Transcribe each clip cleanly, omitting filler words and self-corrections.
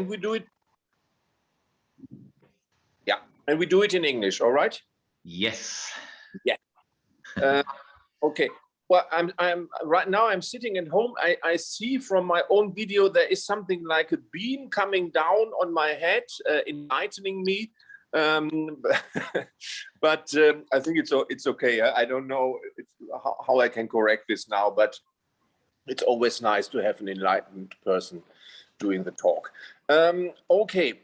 we do it. Yeah, and we do it in English, all right? Yes. Yeah. Okay. Well, I'm right now. I'm sitting at home. I see from my own video there is something like a beam coming down on my head, enlightening me. But I think it's okay. I don't know how I can correct this now, but it's always nice to have an enlightened person doing the talk. Okay.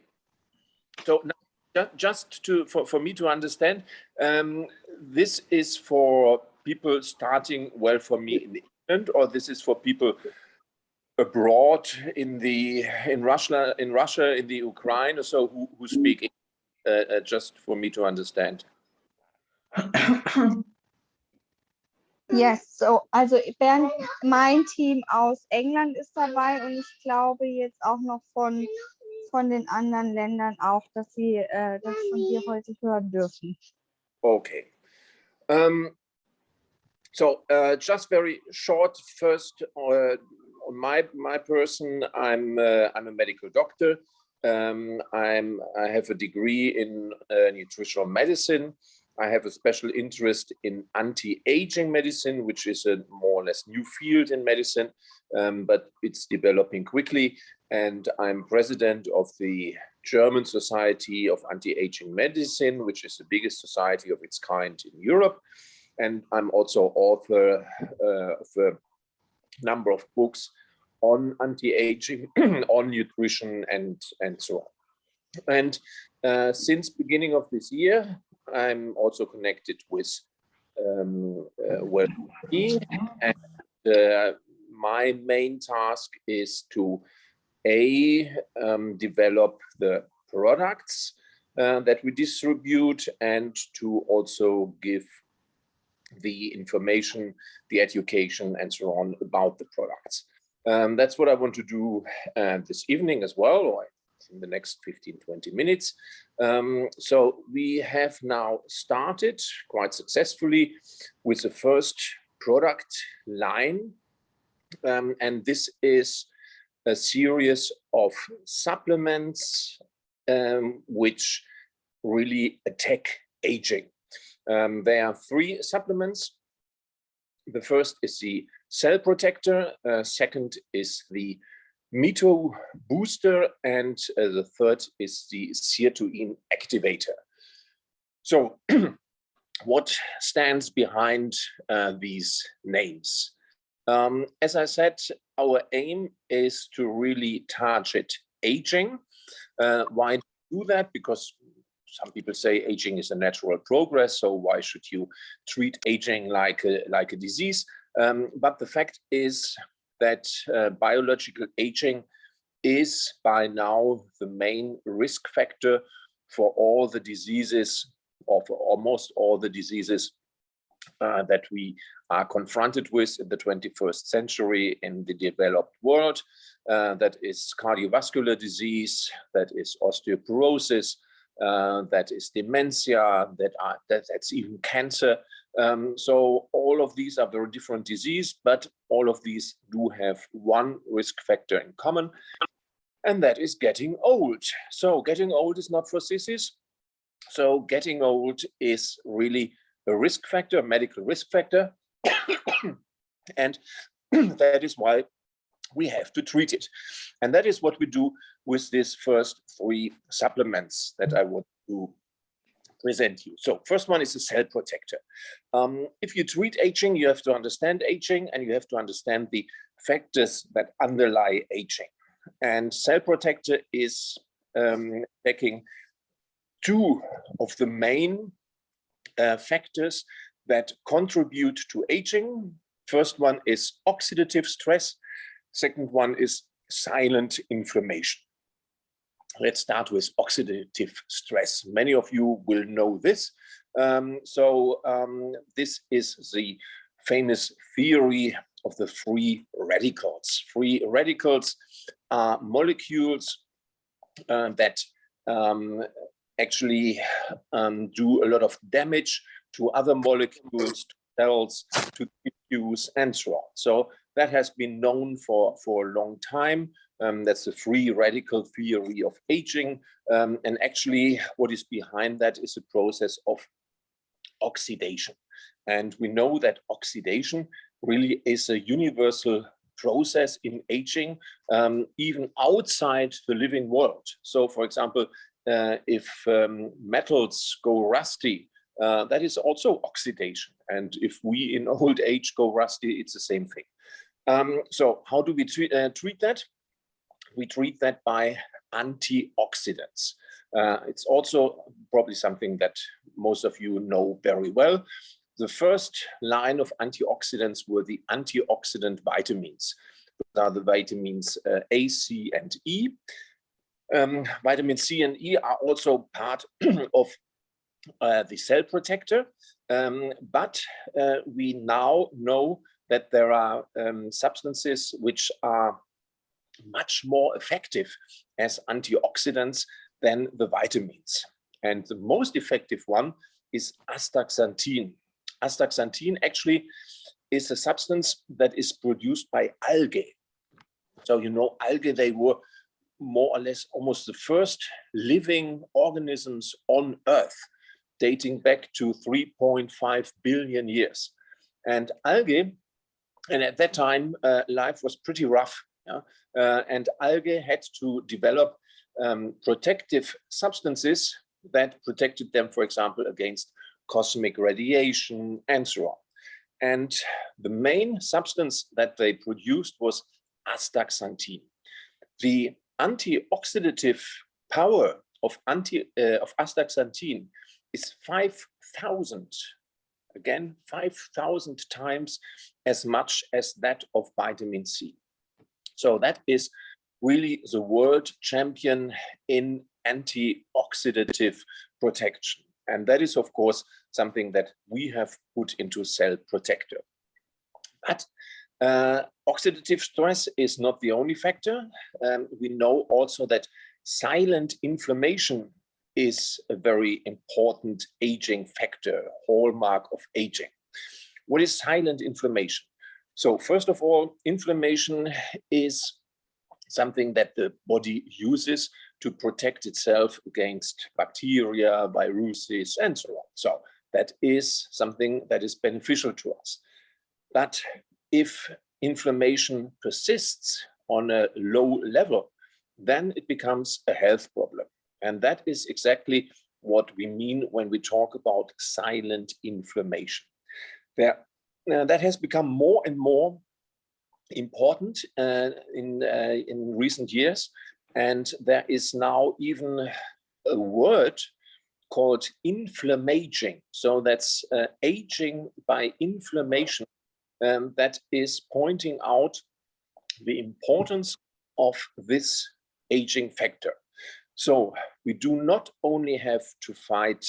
So now, just for me to understand, this is for people starting, well, for me in England, or this is for people abroad in Russia, in the Ukraine, or so who speak just for me to understand. Yes, so, also Bernd, mein Team aus England ist dabei und ich glaube jetzt auch noch von den anderen Ländern auch, dass sie das von dir heute hören dürfen. Okay. So just very short. First, on my person, I'm a medical doctor. I have a degree in nutritional medicine. I have a special interest in anti-aging medicine, which is a more or less new field in medicine, but it's developing quickly. And I'm president of the German Society of Anti-Aging Medicine, which is the biggest society of its kind in Europe. And I'm also author of a number of books on anti-aging, on nutrition, and so on. And since beginning of this year, I'm also connected with well-being, and my main task is to develop the products that we distribute, and to also give the information, the education, and so on about the products. That's what I want to do this evening as well, or in the next 15-20 minutes. So we have now started quite successfully with the first product line, and this is a series of supplements which really attack aging. There are 3 supplements. The first is the Cell Protector, second is the Mito Booster, and the third is the Sirtuin Activator. So what stands behind these names? As I said, our aim is to really target aging. Why do that? Because some people say aging is a natural progress, so why should you treat aging like a disease? But the fact is that biological aging is by now the main risk factor for all the diseases, or for almost all the diseases that we are confronted with in the 21st century in the developed world. That is cardiovascular disease, that is osteoporosis, that is dementia, that's even cancer. So all of these are very different diseases, but all of these do have one risk factor in common, and that is getting old. So getting old is not for sissies. So getting old is really a risk factor, a medical risk factor, and that is why we have to treat it. And that is what we do with these first 3 supplements that I want to present you. So first one is a Cell Protector. If you treat aging, you have to understand aging, and you have to understand the factors that underlie aging. And Cell Protector is taking 2 of the main factors that contribute to aging. First one is oxidative stress. Second one is silent inflammation. Let's start with oxidative stress. Many of you will know this. This is the famous theory of the free radicals. Free radicals are molecules that actually do a lot of damage to other molecules, to cells, to tissues, and so on. So that has been known for a long time. That's the free radical theory of aging. And actually, what is behind that is a process of oxidation. And we know that oxidation really is a universal process in aging, even outside the living world. So, for example, if metals go rusty, that is also oxidation. And if we in old age go rusty, it's the same thing. So how do we treat that? We treat that by antioxidants. It's also probably something that most of you know very well. The first line of antioxidants were the antioxidant vitamins. Those are the vitamins A, C, and E. Vitamin C and E are also part of the cell protector, but we now know that there are substances which are much more effective as antioxidants than the vitamins. And the most effective one is astaxanthin. Astaxanthin actually is a substance that is produced by algae. So, you know, algae, they were more or less almost the first living organisms on Earth, dating back to 3.5 billion years. And algae, and at that time, life was pretty rough. Yeah? And algae had to develop protective substances that protected them, for example, against cosmic radiation and so on. And the main substance that they produced was astaxanthin. The antioxidative power of astaxanthin is 5,000, again, 5,000 times as much as that of vitamin C. So that is really the world champion in antioxidative protection. And that is, of course, something that we have put into Cell Protector. But oxidative stress is not the only factor. We know also that silent inflammation is a very important aging factor, hallmark of aging. What is silent inflammation? So first of all, inflammation is something that the body uses to protect itself against bacteria, viruses, and so on. So that is something that is beneficial to us. But if inflammation persists on a low level, then it becomes a health problem. And that is exactly what we mean when we talk about silent inflammation. That has become more and more important in recent years. And there is now even a word called inflammaging. So that's aging by inflammation. That is pointing out the importance of this aging factor. So we do not only have to fight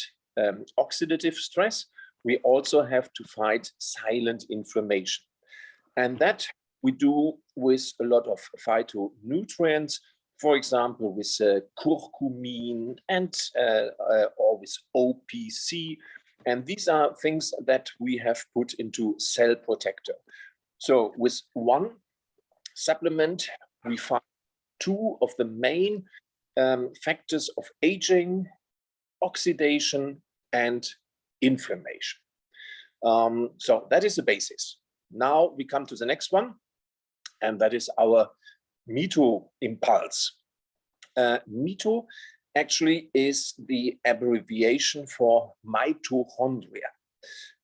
oxidative stress, we also have to fight silent inflammation. And that we do with a lot of phytonutrients, for example, with curcumin and or with OPC. And these are things that we have put into Cell Protector. So with one supplement, we find two of the main factors of aging, oxidation, and inflammation. So that is the basis. Now we come to the next one, and that is our mito impulse. Mito actually is the abbreviation for mitochondria.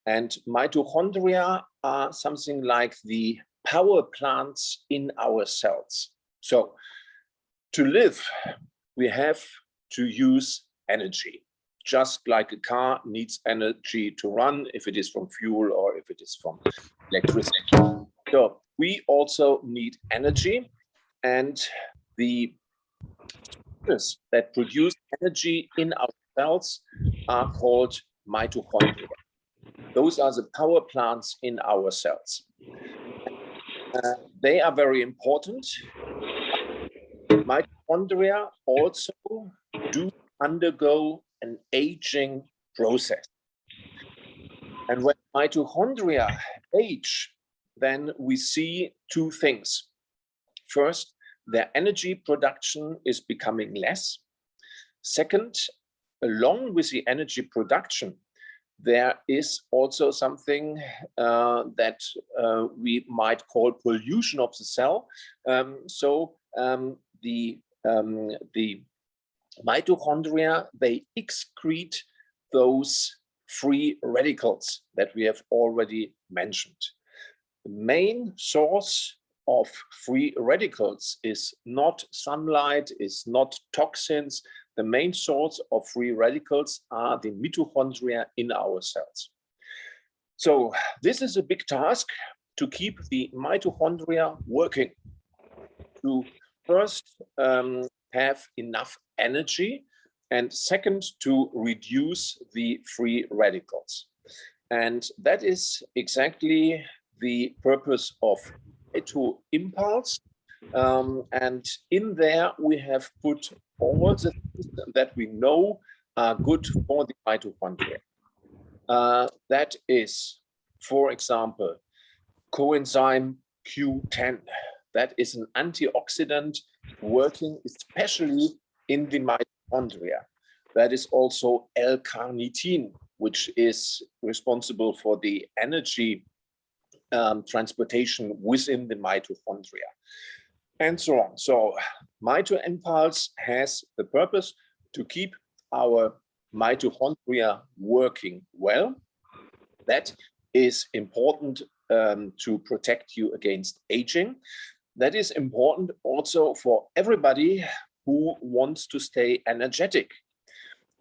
And mitochondria are something like the power plants in our cells. So to live, we have to use energy, just like a car needs energy to run, if it is from fuel or if it is from electricity. So we also need energy, and the cells that produce energy in our cells are called mitochondria. Those are the power plants in our cells. They are very important. Mitochondria also do undergo an aging process. And when mitochondria age, then we see two things. First, their energy production is becoming less. Second, along with the energy production, there is also something that we might call pollution of the cell. The mitochondria, they excrete those free radicals that we have already mentioned. The main source of free radicals is not sunlight, is not toxins. The main source of free radicals are the mitochondria in our cells. So this is a big task to keep the mitochondria working, to first have enough energy, and second, to reduce the free radicals. And that is exactly the purpose of mito impulse. And in there, we have put all the things that we know are good for the mitochondria. That is, for example, coenzyme Q10. That is an antioxidant working especially in the mitochondria. That is also L-carnitine, which is responsible for the energy transportation within the mitochondria, and so on. So mito impulse has the purpose to keep our mitochondria working well. That is important to protect you against aging. That is important also for everybody who wants to stay energetic.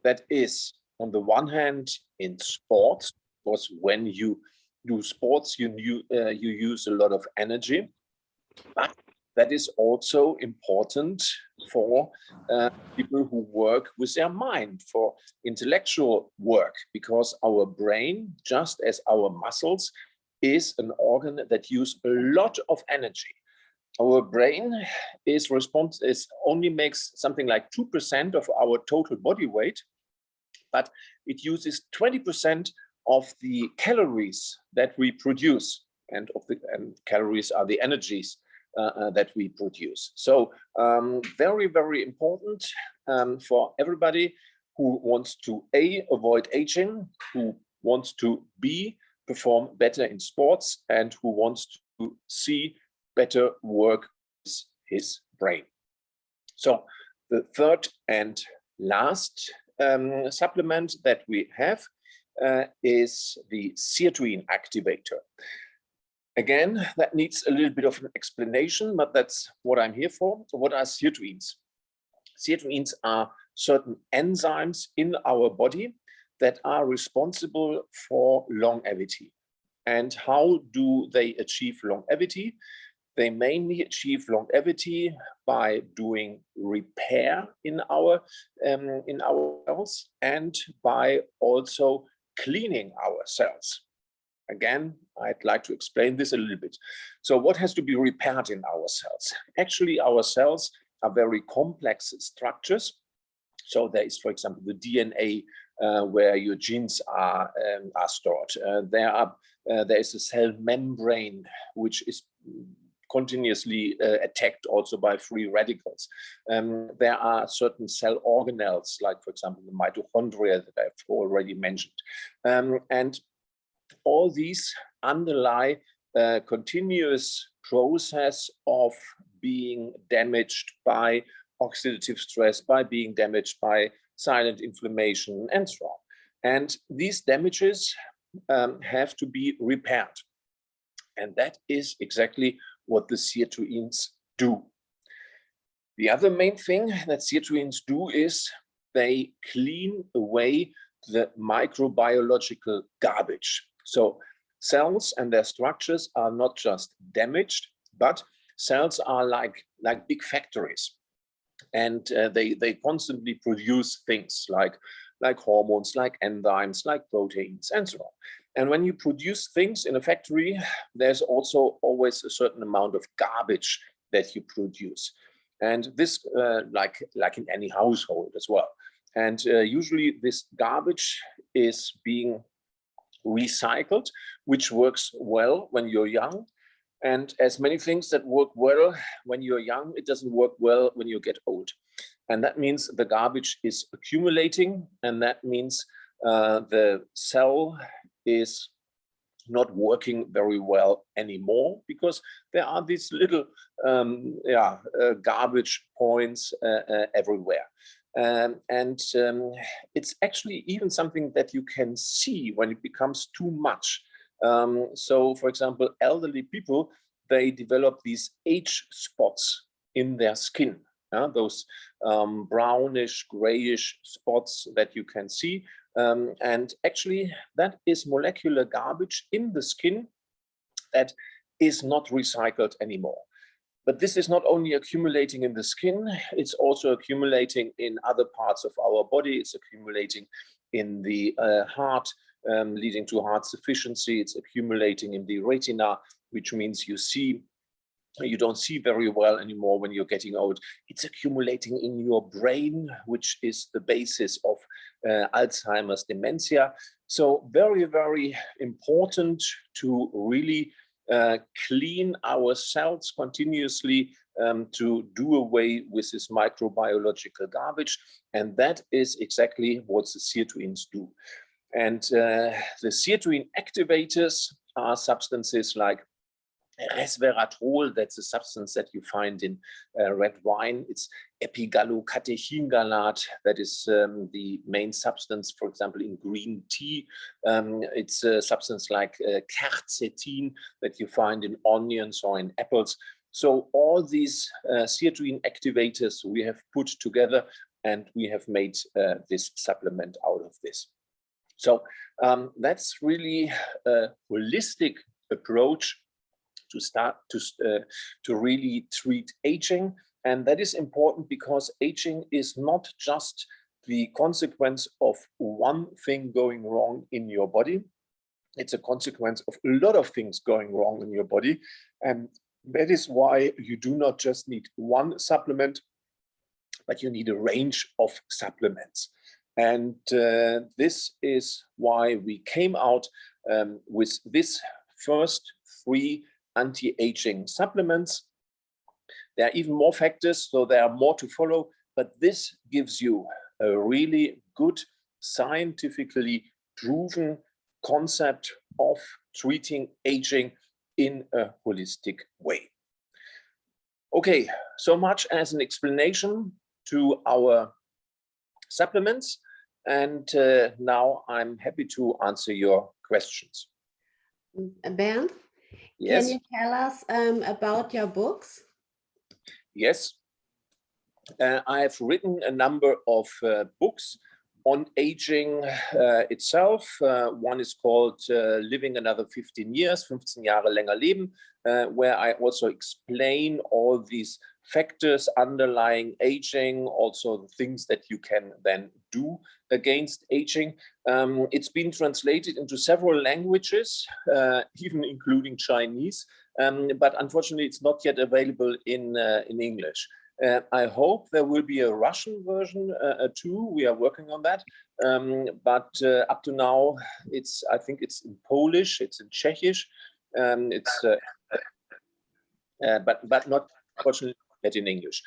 That is, on the one hand, in sports, because when you do sports, you use a lot of energy. But that is also important for people who work with their mind, for intellectual work, because our brain, just as our muscles, is an organ that uses a lot of energy. Our brain only makes something like 2% of our total body weight, but it uses 20% of the calories that we produce, and calories are the energies that we produce. So very, very important for everybody who wants to A, avoid aging, who wants to B, perform better in sports, and who wants to C, better work with his brain. So the third and last supplement that we have is the sirtuin activator. Again, that needs a little bit of an explanation, but that's what I'm here for. So what are sirtuins? Sirtuins are certain enzymes in our body that are responsible for longevity. And how do they achieve longevity? They mainly achieve longevity by doing repair in our cells and by also cleaning our cells. Again, I'd like to explain this a little bit. So what has to be repaired in our cells? Actually, our cells are very complex structures. So there is, for example, the DNA where your genes are stored. There is a cell membrane, which is continuously attacked also by free radicals. There are certain cell organelles, like, for example, the mitochondria that I've already mentioned. And all these underlie a continuous process of being damaged by oxidative stress, by being damaged by silent inflammation, and so on. And these damages have to be repaired. And that is exactly what the sirtuins do. The other main thing that sirtuins do is they clean away the microbiological garbage. So cells and their structures are not just damaged, but cells are like big factories. And they constantly produce things like hormones, like enzymes, like proteins, and so on. And when you produce things in a factory, there's also always a certain amount of garbage that you produce. And this, like in any household as well. And usually this garbage is being recycled, which works well when you're young. And as many things that work well when you're young, it doesn't work well when you get old. And that means the garbage is accumulating, and that means the cell is not working very well anymore, because there are these little garbage points everywhere. It's actually even something that you can see when it becomes too much. So, for example, elderly people, they develop these age spots in their skin. Those brownish, grayish spots that you can see. And actually, that is molecular garbage in the skin that is not recycled anymore. But this is not only accumulating in the skin, it's also accumulating in other parts of our body. It's accumulating in the heart, leading to heart insufficiency. It's accumulating in the retina, which means you don't see very well anymore when you're getting old. It's accumulating in your brain, which is the basis of Alzheimer's dementia. So very, very important to really clean our cells continuously to do away with this microbiological garbage. And that is exactly what the sirtuins do. And the sirtuin activators are substances like resveratrol. That's a substance that you find in red wine. It's epigallocatechingalate. That is the main substance, for example, in green tea. It's a substance like quercetin that you find in onions or in apples. So all these sirtuin activators we have put together, and we have made this supplement out of this. So that's really a holistic approach to start to really treat aging. And that is important because aging is not just the consequence of one thing going wrong in your body. It's a consequence of a lot of things going wrong in your body. And that is why you do not just need one supplement, but you need a range of supplements. And this is why we came out with this first 3 anti-aging supplements. There are even more factors, so there are more to follow, but this gives you a really good, scientifically proven concept of treating aging in a holistic way. Okay, so much as an explanation to our supplements, and now I'm happy to answer your questions. Bernd? Yes. Can you tell us about your books? Yes. I have written a number of books on aging itself. One is called Living Another 15 Years, 15 Jahre länger leben, where I also explain all these factors underlying aging, also the things that you can then do against aging. It's been translated into several languages, even including Chinese, but unfortunately it's not yet available in English. I hope there will be a Russian version too. We are working on that, but up to now, I think it's in Polish, it's in Czechish, but not fortunately yet in English.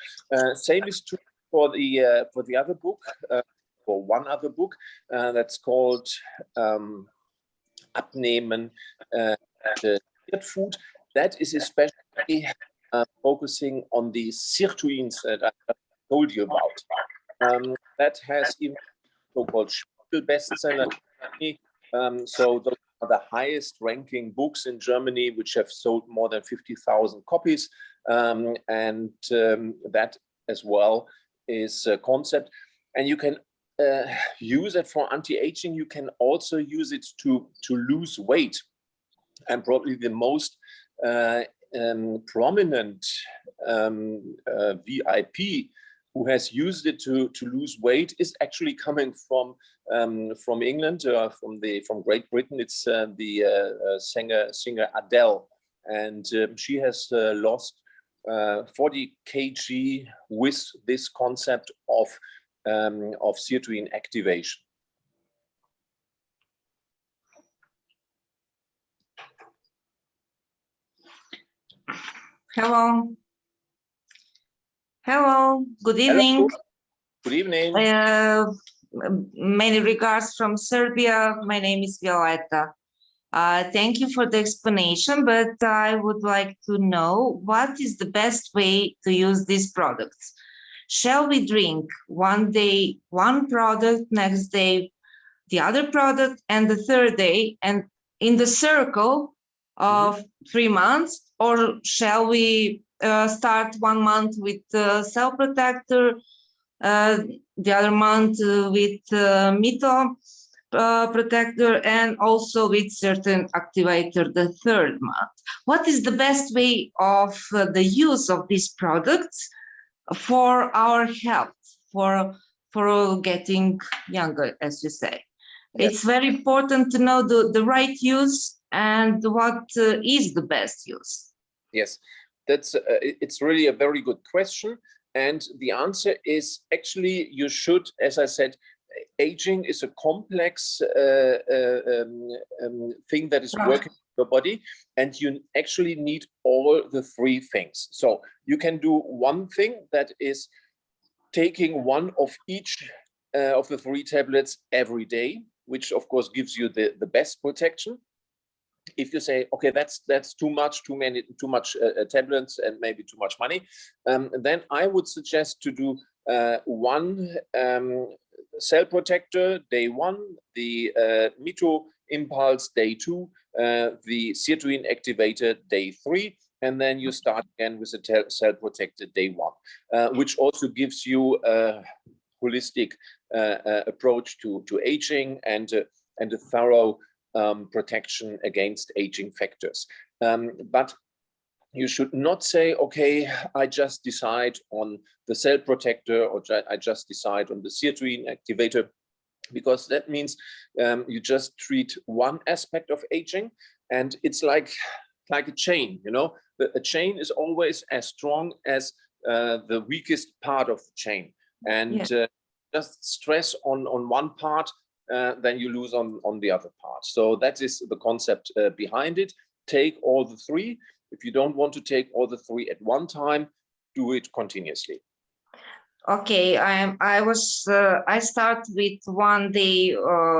Same is true for the other book, for one other book that's called Abnehmen Food. That is especially focusing on the sirtuins that I told you about. That has even so-called bestseller. So those are the highest ranking books in Germany, which have sold more than 50,000 copies. And that as well is a concept. And you can use it for anti-aging. You can also use it to lose weight. And probably the most prominent VIP who has used it to lose weight is actually coming from England, from Great Britain. It's the singer Adele, and she has lost 40 kg with this concept of sirtuin activation. Hello. Hello. Good evening. Hello. Good evening. Many regards from Serbia. My name is Violeta. Thank you for the explanation, but I would like to know what is the best way to use these products. Shall we drink one day one product, next day the other product, and the third day, and in the circle of 3 months, or shall we start 1 month with cell protector, the other month with Mito protector, and also with certain activator the third month? What is the best way of the use of these products for our health, for getting younger, as you say? Yes. It's very important to know the right use and what is the best use. Yes, that's it's really a very good question. And the answer is actually you should, as I said, aging is a complex thing that is working in your body, and you actually need all the three things. So you can do one thing, that is taking one of each of the 3 tablets every day, which of course gives you the best protection. If you say, okay, that's too much tablets and maybe too much money, then I would suggest to do one cell protector day 1, the Mito impulse day 2, the sirtuin activator day 3, and then you start again with the cell protector day 1, which also gives you a holistic approach to aging and a thorough protection against aging factors. But you should not say, okay, I just decide on the cell protector, or I just decide on the sirtuin activator, because that means you just treat one aspect of aging, and it's like a chain, you know. A chain is always as strong as the weakest part of the chain, and just stress on one part, then you lose on the other part. So that is the concept behind it. Take all the 3. If you don't want to take all the 3 at one time, do it continuously. Okay, I start with 1 day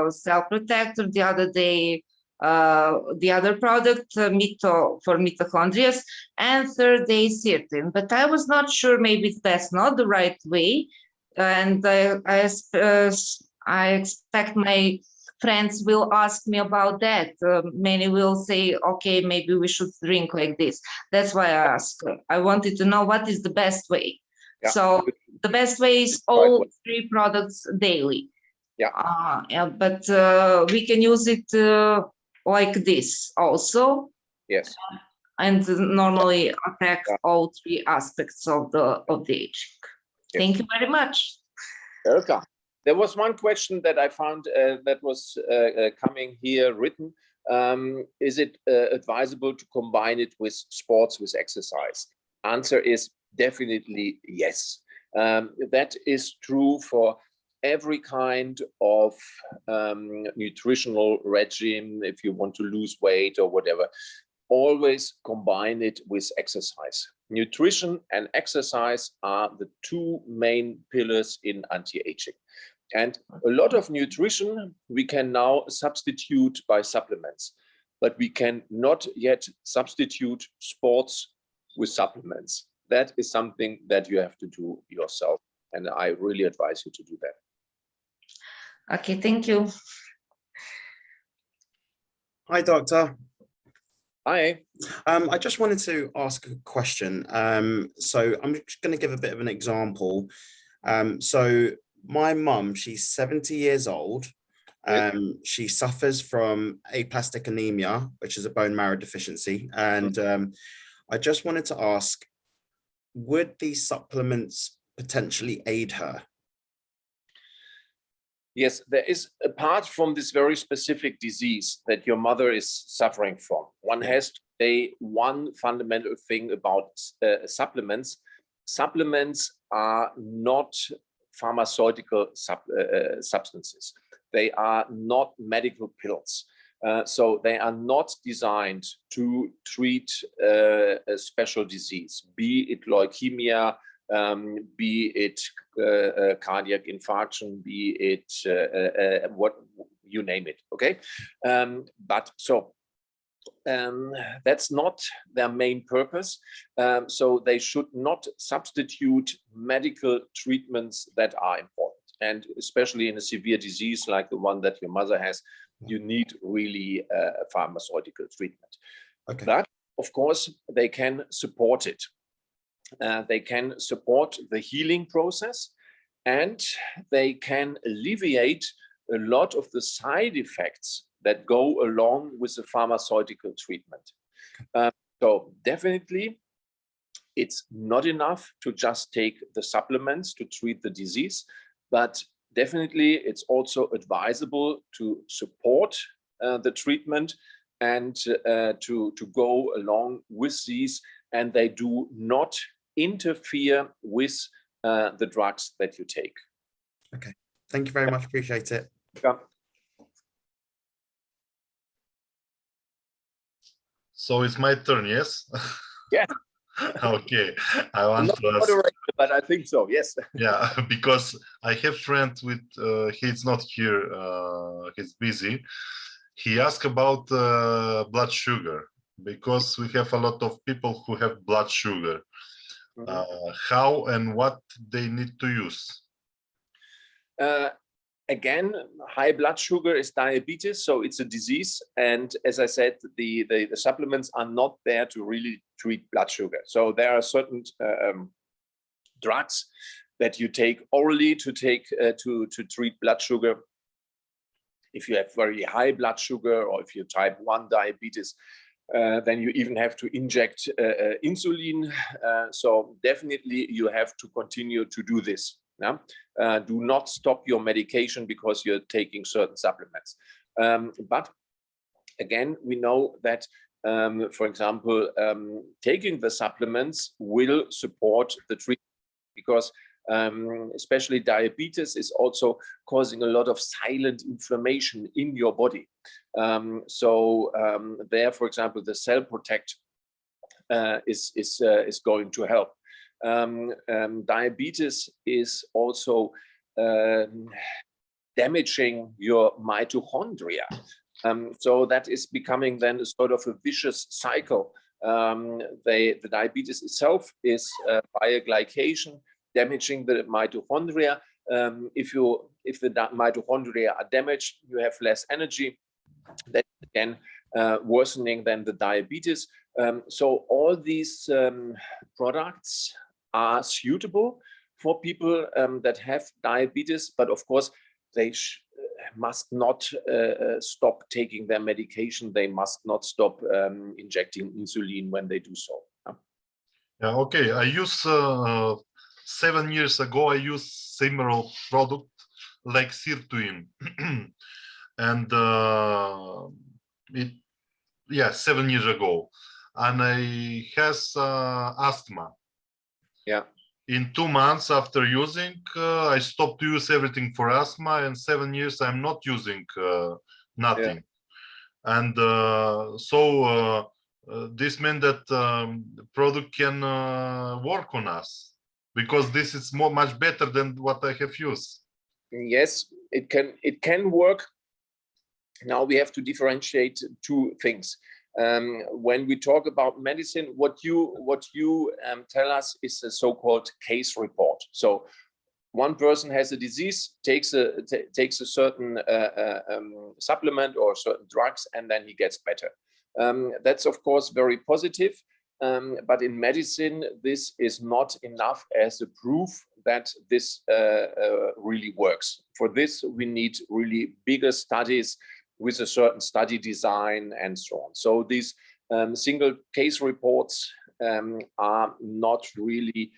cell protector, the other day the other product, Mito for mitochondria, and third day sirtuin. But I was not sure, maybe that's not the right way, and I expect my friends will ask me about that. Many will say, okay, maybe we should drink like this. That's why I asked. I wanted to know what is the best way. Yeah. So the best way is all 3 products daily. Yeah. But we can use it like this also. Yes. And normally attack all 3 aspects of the aging. Yes. Thank you very much. Welcome. There was one question that I found that was coming here written. Is it advisable to combine it with sports, with exercise? Answer is definitely yes. That is true for every kind of nutritional regime. If you want to lose weight or whatever, always combine it with exercise. Nutrition and exercise are the 2 main pillars in anti-aging. And a lot of nutrition we can now substitute by supplements, but we can not yet substitute sports with supplements. That is something that you have to do yourself, and I really advise you to do that. Okay, thank you. Hi, Doctor. Hi. I just wanted to ask a question. So I'm just going to give a bit of an example. So my mum, she's 70 years old. She suffers from aplastic anemia, which is a bone marrow deficiency. And I just wanted to ask, would these supplements potentially aid her? Yes, there is, apart from this very specific disease that your mother is suffering from, one has to say one fundamental thing about supplements. Supplements are not pharmaceutical substances. They are not medical pills. So they are not designed to treat a special disease, be it leukemia, be it cardiac infarction, be it what you name it. Okay, but so that's not their main purpose. So they should not substitute medical treatments that are important. And especially in a severe disease like the one that your mother has, you need really pharmaceutical treatment. Okay. But of course, they can support it. They can support the healing process, and they can alleviate a lot of the side effects that go along with the pharmaceutical treatment. So definitely, it's not enough to just take the supplements to treat the disease, but definitely it's also advisable to support the treatment and to go along with these, and they do not interfere with the drugs that you take. Okay, thank you very much, appreciate it. Yeah. So it's my turn, yes? Yeah. Okay, I want to ask. But I think so, yes. Yeah, because I have friend with, he's not here, he's busy. He asked about blood sugar, because we have a lot of people who have blood sugar. How and what they need to use? Again, high blood sugar is diabetes, so it's a disease. And as I said, the supplements are not there to really treat blood sugar. So there are certain drugs that you take orally to treat blood sugar. If you have very high blood sugar, or if you type 1 diabetes, then you even have to inject insulin. So definitely you have to continue to do this. Yeah? Do not stop your medication because you're taking certain supplements. But again, we know that, for example, taking the supplements will support the treatment, because especially diabetes is also causing a lot of silent inflammation in your body. There, for example, the cell protect is going to help. Diabetes is also damaging your mitochondria. So that is becoming then a sort of a vicious cycle. The diabetes itself is via glycation damaging the mitochondria. If the mitochondria are damaged, you have less energy. That again worsening then the diabetes. So all these products are suitable for people that have diabetes, but of course they must not stop taking their medication. They must not stop injecting insulin when they do so. Yeah, okay. I use 7 years ago. I used similar product like sirtuin, and 7 years ago, and I has asthma. Yeah. In 2 months after using, I stopped to use everything for asthma, and 7 years I'm not using nothing. Yeah. And this means that the product can work on us, because this is much better than what I have used. Yes, it can work. Now we have to differentiate two things. When we talk about medicine, what you tell us is a so-called case report. So one person has a disease, takes a certain supplement or certain drugs, and then he gets better. That's of course very positive, but in medicine, this is not enough as a proof that this really works. For this, we need really bigger studies with a certain study design and so on. So these single case reports are not really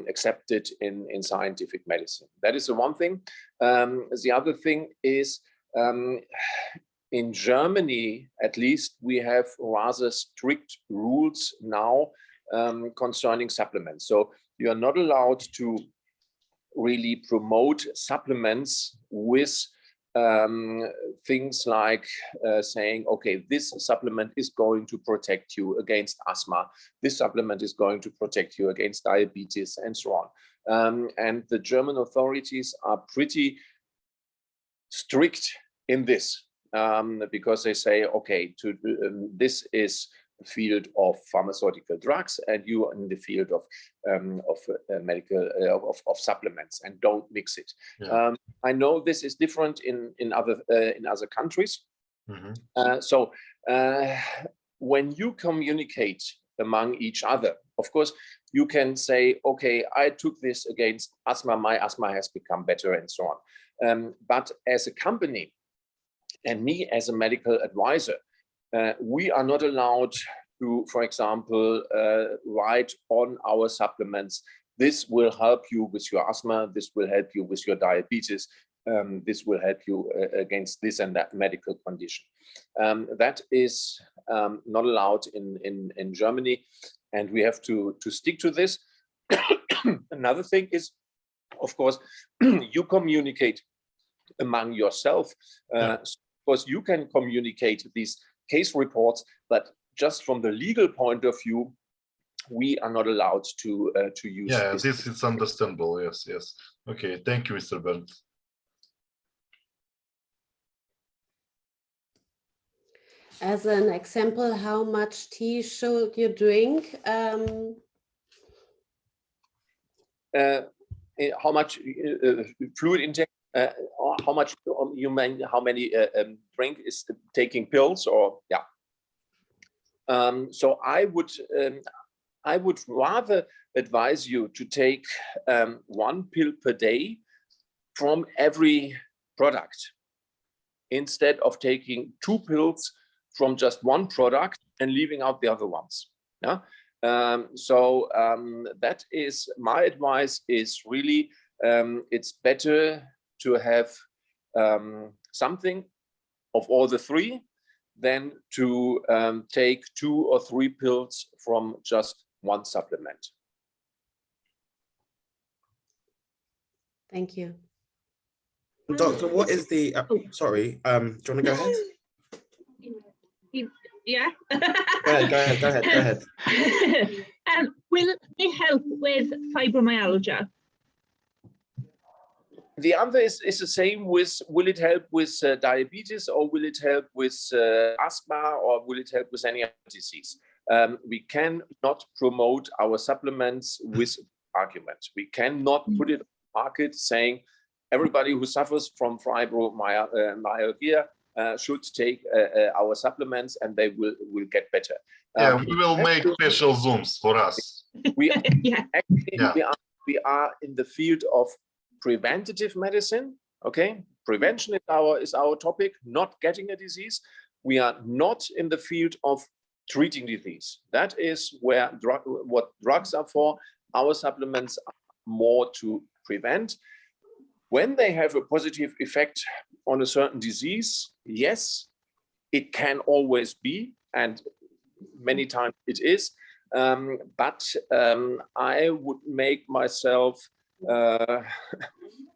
accepted in scientific medicine. That is the one thing. The other thing is, in Germany, at least, we have rather strict rules now concerning supplements. So you are not allowed to really promote supplements with things like saying, okay, this supplement is going to protect you against asthma. This supplement is going to protect you against diabetes, and so on. And the German authorities are pretty strict in this because they say, okay, this is the field of pharmaceutical drugs, and you are in the field of medical of supplements, and don't mix it. Yeah. I know this is different in other countries. Mhm. So when you communicate among each other, of course, you can say, okay, I took this against asthma, my asthma has become better, and so on. But as a company, and me as a medical advisor, we are not allowed to, for example, write on our supplements, this will help you with your asthma, this will help you with your diabetes, this will help you against this and that medical condition. That is not allowed in Germany, and we have to stick to this. Another thing is, of course, you communicate among yourself. Because you can communicate these case reports, but just from the legal point of view, we are not allowed to use. Yeah, this is understandable. Yes, yes. Okay, thank you, Mr. Bernd. As an example, how much tea should you drink? How much fluid intake? How much you mean? How many drink is taking pills? Or yeah. So I would rather advise you to take 1 pill per day from every product, instead of taking 2 pills from just one product and leaving out the other ones. Yeah. So that is my advice. Is really it's better to have something of all the 3 than to take 2 or 3 pills from just one supplement. Thank you. Doctor, what is the, sorry, do you want to go ahead? Yeah. Go ahead. Will it help with fibromyalgia? The answer is the same with, will it help with diabetes, or will it help with asthma, or will it help with any other disease? We cannot promote our supplements with argument. We cannot put it on the market saying everybody who suffers from fibromyalgia should take our supplements and they will get better. Yeah, we will make special Zooms for us. We are, Yeah. actually, Yeah. we are in the field of preventative medicine. Okay, prevention is our topic, not getting a disease. We are not in the field of treating disease. That is where what drugs are for. Our supplements are more to prevent. When they have a positive effect on a certain disease, yes, it can always be, and many times it is. But I would make myself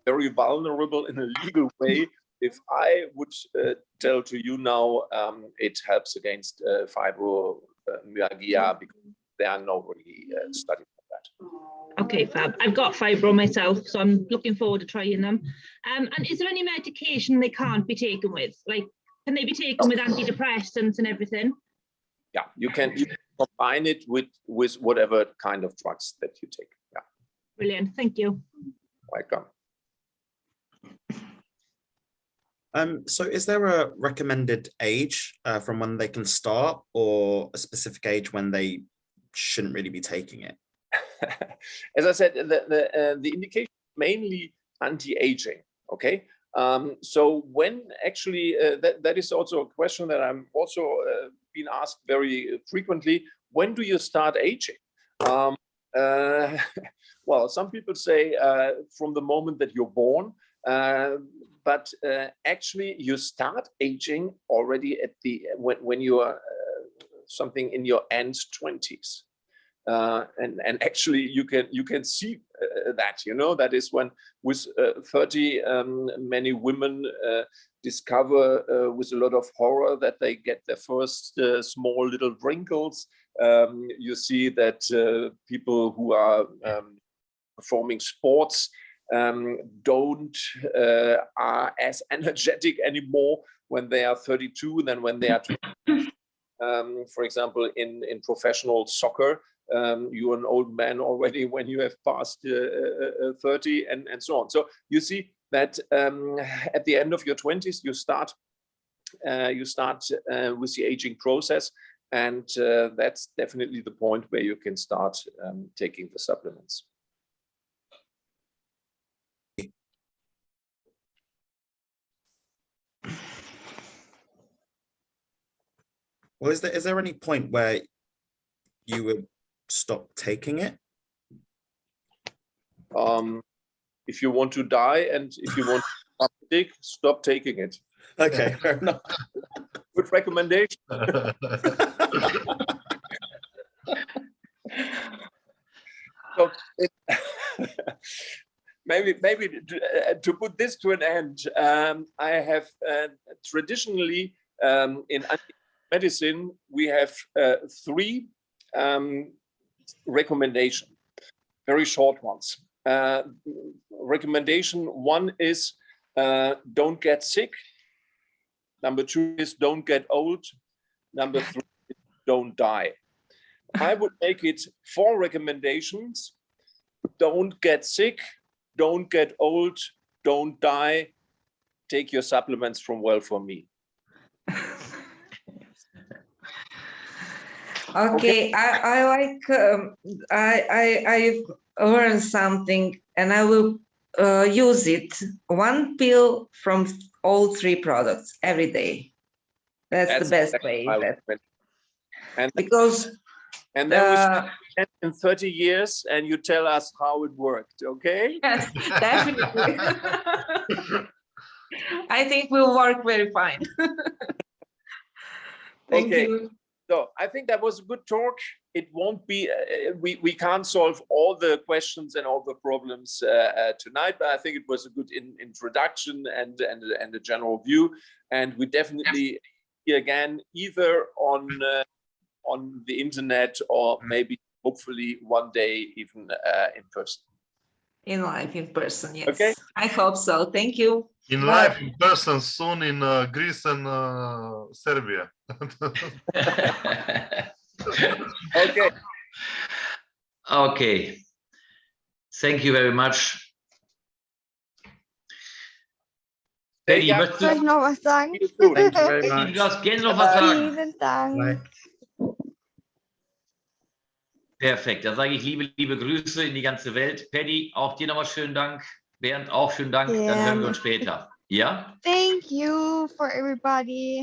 very vulnerable in a legal way if I would tell to you now it helps against fibromyalgia, because there are no really studies on that. Okay, fab. I've got fibro myself, so I'm looking forward to trying them. And is there any medication they can't be taken with? Like, can they be taken with antidepressants and everything? Yeah, you can combine it with whatever kind of drugs that you take. Yeah. Brilliant. Thank you. Welcome. So is there a recommended age from when they can start, or a specific age when they shouldn't really be taking it? As I said, the indication is mainly anti-aging. Okay. So when actually, that is also a question that I'm also been asked very frequently. When do you start aging? Well, some people say from the moment that you're born, but actually you start aging already at when you are something in your end 20s. And actually you can see that, you know, that is when with 30 many women discover with a lot of horror that they get their first small little wrinkles. You see that people who are performing sports don't are as energetic anymore when they are 32 than when they are 20. For example, in professional soccer, you're an old man already when you have passed 30 and so on. So you see that at the end of your 20s, you start with the aging process, and that's definitely the point where you can start taking the supplements. Well, is there any point where you would stop taking it? If you want to die and if you want to stop taking it. Okay, fair enough. Good recommendation. So maybe to put this to an end, I have traditionally in medicine we have 3 recommendations, very short ones. Recommendation 1 is don't get sick. Number 2 is don't get old. Number 3 is don't die. I would make it 4 recommendations: don't get sick, don't get old, don't die, take your supplements from Well For Me. Okay, I like, I've learned something and I will use it. 1 pill from all 3 products every day. That's the best way. And because then we spend in 30 years and you tell us how it worked, okay? Yes, definitely. I think we'll work very fine. Thank you. So I think that was a good talk. It won't be, we can't solve all the questions and all the problems tonight, but I think it was a good introduction and a general view. And we definitely, again, either on the internet or maybe hopefully one day even in person. In life, in person, yes. Okay. I hope so. Thank you. In Bye. life, in person, soon in Greece and Serbia. Okay. Okay. Thank you very much. Paddy, Ja, möchtest Soll ich du, noch was sagen? Thank you very Paddy, much. du darfst gerne noch was sagen. Vielen Dank. Bye. Perfekt, dann sage ich liebe Grüße in die ganze Welt. Paddy, auch dir nochmal schönen Dank. Bernd, auch schönen Dank. Dann hören wir uns später. Ja? Thank you for everybody.